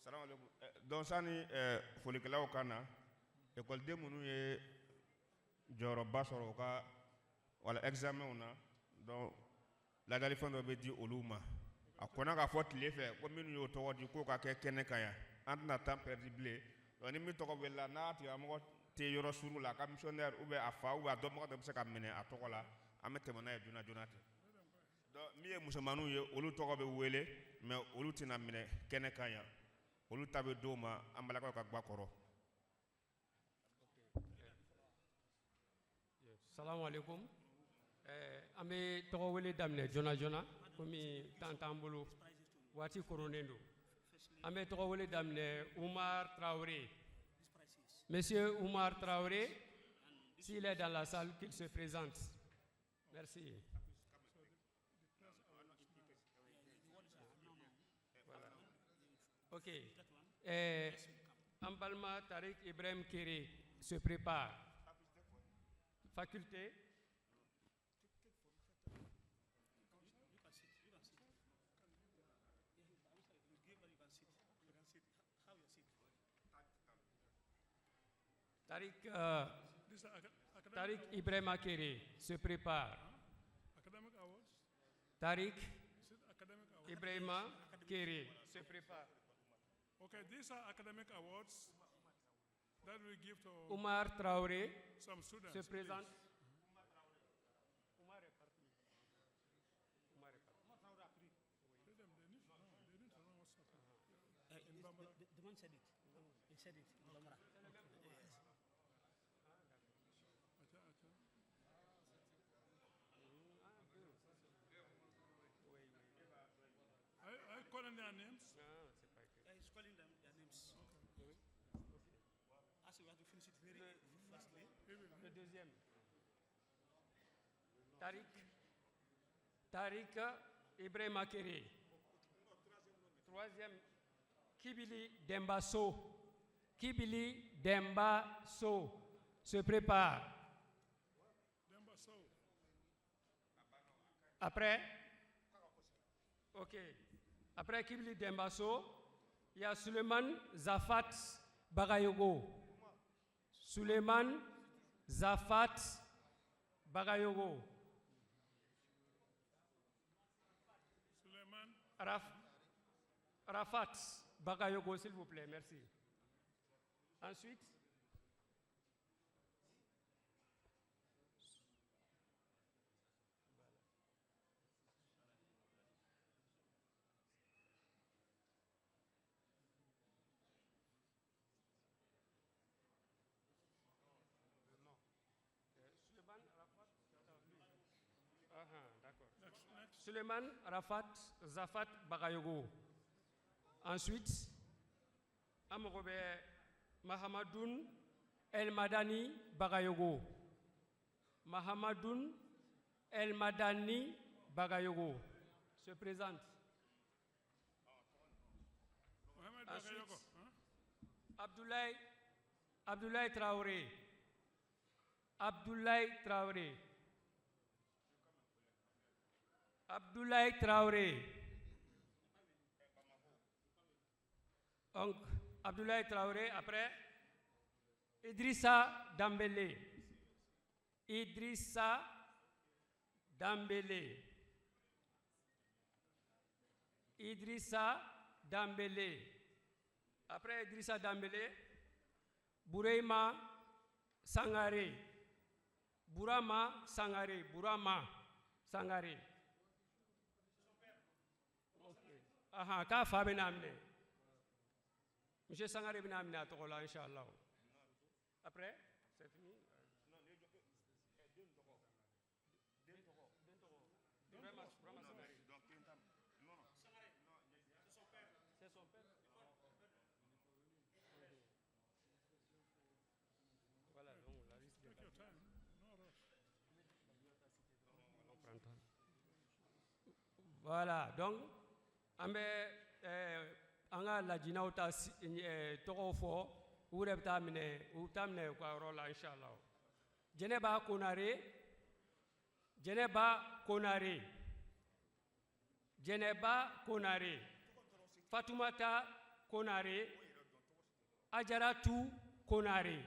Salam alaikum. Donc sani folikɛlaw ka na ekɔliden minnu ye jɔyɔrɔba sɔrɔ u ka wala examenw na donc ladalifɛn dɔ bɛ di olu ma a kɔnna k'a fɔ tile fɛ ko minnu y'o tɔgɔ di k'o ka kɛ kɛnɛ kan yan an tɛna temps perdu bilen donc ni min tɔgɔ bɛ la n'a tigilamɔgɔ tɛ yɔrɔ suru la a ka missionnaire ou bien a fa ou bien a dɔnbaga dɔ bɛ se ka minɛ a tɔgɔ la an bɛ tɛmɛ n'a ye joona joona ten donc min ye musomaninw ye olu tɔgɔ bɛ wele mais olu tɛna minɛ kɛnɛ kan yan olu ta bɛ d'o ma an balakaw ka gba kɔrɔ. Salamu alaikum. An bɛ tɔgɔ wele daminɛ joona joona komi temps t'an bolo waati koronnen don. An bɛ tɔgɔ wele daminɛ Oumar Traoré. Monsieur Oumar Traoré, s'il est dans la salle, qu'il se présente. Merci. Voilà. Ok. Ambalma Tariq Ibrahim Kéré se prépare. Faculté. Tariq Ibrahim Kéré se prépare. Tariq Ibrahim Kéré se prépare. Okay, these are academic awards that we give to Oumar Traoré some students. se présente. The man said it. He said it. Are you calling their names? He's calling them their names. Okay. As we have to finish it very fastly. Le deuxième. Tariq Ibrahim Kéré. Troisième. Kibili Dembasso. Kibili Dembasso se prépare. Dembasso. Après, ok. Après Kibili Dembasso, il y a Suleiman Zafat Bagayogo. Suleiman Zafat Bagayogo. Suleiman. Rafat Bagayogo, s'il vous plaît, merci. Ensuite, Suleiman Rafat Zafat Bagayogo. Ensuite, Amrobe Mahamadoun El Madani Bagayogo. Mahamadoun El Madani Bagayogo se présente. Ensuite, Abdoulaye Traoré. Abdoulaye Traoré. Abdoulaye Traoré. Donc, Abdoulaye Traoré, après, Idrissa Dambélé. Idrissa Dambélé. Idrissa Dambélé. Après Idrissa Dambélé, Bourema Sangaré. Bourama Sangaré. Bourama Sangaré. Aha, ka fa bena amne. Monsieur Sangaré bena amne atokola inshallah. Après, c'est fini. Non, c'est son père. Voilà, donc la liste de voilà, donc on a la jinauta togofo ou reptamine ou tamne kwa rola inshallah. Jeneba Konare. Fatoumata Konare, Ajaratu Konare.